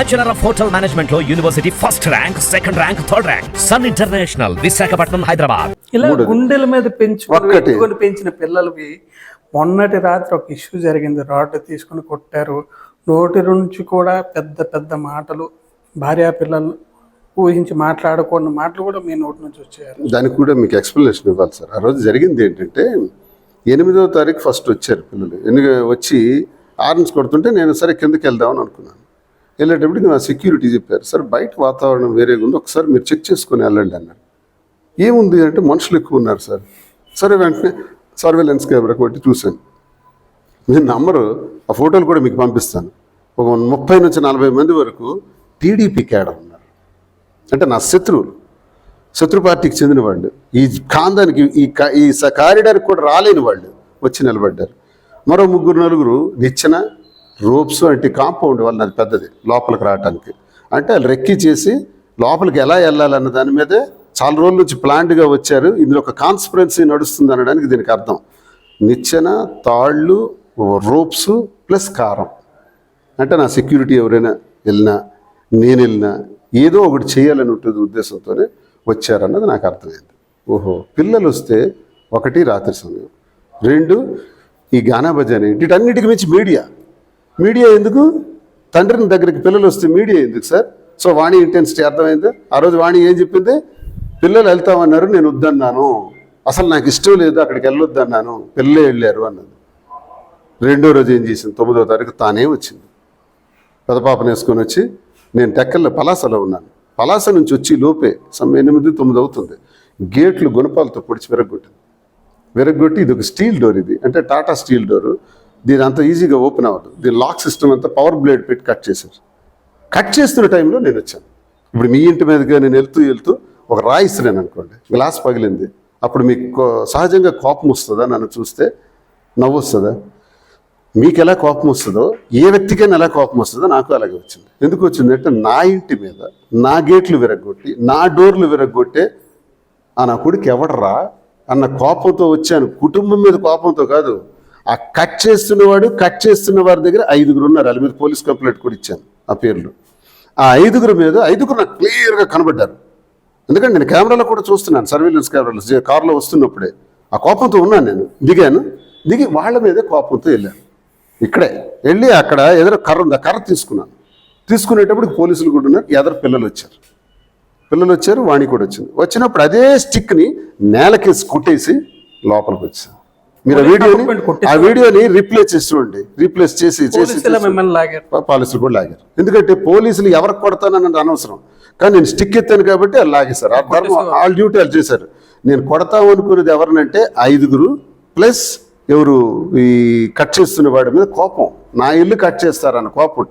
Bachelor of hotel management లో university first rank, second rank, third rank. Sun International, Visakhapatnam, Hyderabad. ఇలా గుండెల మీద పెంచుకొని పెంచిన పిల్లలకి మొన్నటి రాత్రి ఒక ఇష్యూ జరిగింది. రాడ్ తీసుకుని కొట్టారు. నోటి నుంచి కూడా పెద్ద పెద్ద మాటలు, భార్యా పిల్లలు ఊహించి మాట్లాడకూడని మాటలు కూడా మీ నోటి నుంచి వచ్చారు. దానికి కూడా మీకు ఎక్స్ప్లెనేషన్ ఇవ్వాలి సార్. ఆ రోజు జరిగింది ఏంటంటే 8వ తారీఖు ఫస్ట్ వచ్చారు పిల్లలు. వచ్చి ఆర్న్స్ కొడుతుంటే నేను సరే కిందకి వెళ్దామని అనుకున్నాను. వెళ్ళేటప్పటికి నా సెక్యూరిటీ చెప్పారు, సార్ బయట వాతావరణం వేరేగా ఉంది, ఒకసారి మీరు చెక్ చేసుకొని వెళ్ళండి అన్నారు. ఏముంది అంటే మనుషులు ఎక్కువ ఉన్నారు సార్. సరే వెంటనే సర్వేలెన్స్ కెమెరా కొట్టి చూశాను. నేను నమ్మరు, ఆ ఫోటోలు కూడా మీకు పంపిస్తాను. ఒక 30 నుంచి 40 మంది వరకు టీడీపీ క్యాడర్ ఉన్నారు. అంటే నా శత్రు పార్టీకి చెందిన వాళ్ళు, ఈ కాందానికి ఈ కారిడార్కి కూడా రాలేని వాళ్ళు వచ్చి నిలబడ్డారు. మరో 3-4 నిచ్చెన రోప్స్ అంటే కాంపౌండ్ వల్ల అది పెద్దది లోపలికి రావడానికి. అంటే వాళ్ళు రెక్కి చేసి లోపలికి ఎలా వెళ్ళాలన్న దాని మీదే చాలా రోజుల నుంచి ప్లాన్డ్గా వచ్చారు. ఇందులో ఒక కాన్స్పిరెన్సీ నడుస్తుంది అనడానికి దీనికి అర్థం. నిచ్చెన, తాళ్ళు, రోప్స్ ప్లస్ కారం. అంటే నా సెక్యూరిటీ ఎవరైనా వెళ్ళినా, నేను వెళ్ళినా ఏదో ఒకటి చేయాలని ఉంటుంది ఉద్దేశంతోనే వచ్చారన్నది నాకు అర్థమైంది. ఓహో, పిల్లలు వస్తే 1 రాత్రి సమయం, 2 ఈ గానా భజన, వీటన్నిటికి మించి మీడియా ఎందుకు? తండ్రిని దగ్గరికి పిల్లలు వస్తే మీడియా ఎందుకు సార్? సో వాణి ఇంటెన్సిటీ అర్థమైంది. ఆ రోజు వాణి ఏం చెప్పింది? పిల్లలు వెళ్తామన్నారు, నేను వద్దన్నాను, అసలు నాకు ఇష్టం లేదు, అక్కడికి వెళ్ళొద్దన్నాను, పిల్లలే వెళ్ళారు అన్నది. 2వ రోజు ఏం చేసింది? 9వ తారీఖు తానే వచ్చింది. పెదపాపను వేసుకొని వచ్చి, నేను టెక్కల్లో పలాసలో ఉన్నాను, పలాస నుంచి వచ్చి లోపే 8-9 అవుతుంది. గేట్లు గుణపాలతో పొడిచి విరగొట్టి ఇది ఒక స్టీల్ డోర్, ఇది అంటే టాటా స్టీల్ డోరు. దీని అంత ఈజీగా ఓపెన్ అవ్వదు. దీని లాక్ సిస్టమ్ అంతా పవర్ బ్లేడ్ పెట్టి కట్ చేశారు. కట్ చేస్తున్న టైంలో నేను వచ్చాను. ఇప్పుడు మీ ఇంటి మీదుగా నేను వెళ్తూ ఒక రాయి ఇస్తున్నాను అనుకోండి, గ్లాస్ పగిలింది, అప్పుడు మీకు సహజంగా కోపం వస్తుందా? నన్ను చూస్తే నవ్వు వస్తుందా? మీకు ఎలా కోపం వస్తుందో, ఏ వ్యక్తికైనా ఎలా కోపం వస్తుందో నాకు అలాగే వచ్చింది. ఎందుకు వచ్చింది అంటే, నా ఇంటి మీద నా గేట్లు విరగొట్టి, నా డోర్లు విరగొట్టే నా కొడుకు ఎవడరా అన్న కోపంతో వచ్చాను. కుటుంబం మీద కోపంతో కాదు. ఆ కట్ చేస్తున్న వారి దగ్గర 5 ఉన్నారు. వాళ్ళ మీద పోలీస్ కంప్లైంట్ కూడా ఇచ్చాను, ఆ పేర్లు. ఆ 5 మీద 5 నాకు క్లియర్గా కనబడ్డారు. ఎందుకంటే నేను కెమెరాలో కూడా చూస్తున్నాను, సర్వేలెన్స్ కెమెరాలో కారులో వస్తున్నప్పుడే. ఆ కోపంతో ఉన్నాను. నేను దిగి వాళ్ళ మీదే కోపంతో వెళ్ళాను. ఇక్కడే వెళ్ళి అక్కడ ఎదురు కర్ర ఉంది, ఆ కర్ర తీసుకునేటప్పుడు పోలీసులు కూడా ఉన్నారు. ఎదురు పిల్లలు వచ్చారు, వాణి కూడా వచ్చినప్పుడు అదే స్టిక్ని నేలకేసి కొట్టేసి లోపలికి వచ్చాను. మీరు ఆ వీడియోని రీప్లేస్ చేసి పోలీసులు కూడా లాగారు. ఎందుకంటే పోలీసులు ఎవరికి కొడతానన్నది అనవసరం, కానీ నేను స్టిక్ ఎత్తాను కాబట్టి వాళ్ళు లాగేశారు. ఆ ధర్మం వాళ్ళ డ్యూటీ వాళ్ళు చేశారు. నేను కొడతాం అనుకునేది ఎవరినంటే 5 ప్లస్ ఎవరు ఈ కట్ చేస్తున్న వాడి మీద కోపం. నా ఇల్లు కట్ చేస్తారన్న కోపం.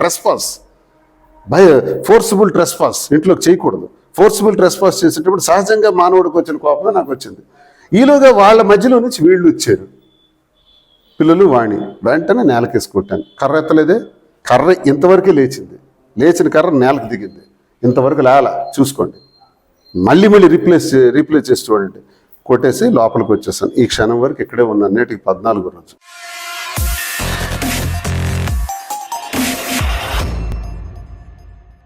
ఫోర్సిబుల్ ట్రెస్పాస్ ఇంట్లోకి చేయకూడదు. ఫోర్సిబుల్ ట్రెస్పాస్ చేసేటప్పుడు సహజంగా మానవుడికి వచ్చిన కోపమే నాకు వచ్చింది. ఈలోగా వాళ్ళ మధ్యలో నుంచి వీళ్ళు వచ్చారు, పిల్లలు, వాణి. వెంటనే నేలకేసి కొట్టాను. కర్ర ఎత్తలేదే, కర్ర ఇంతవరకే లేచిన కర్ర నేలకు దిగింది, ఇంతవరకు లేల. చూసుకోండి, మళ్ళీ రీప్లేస్ చేసి చూడండి. కొట్టేసి లోపలికి వచ్చేసాను. ఈ క్షణం వరకు ఇక్కడే ఉన్నాను. నేటికి 14వ రోజు.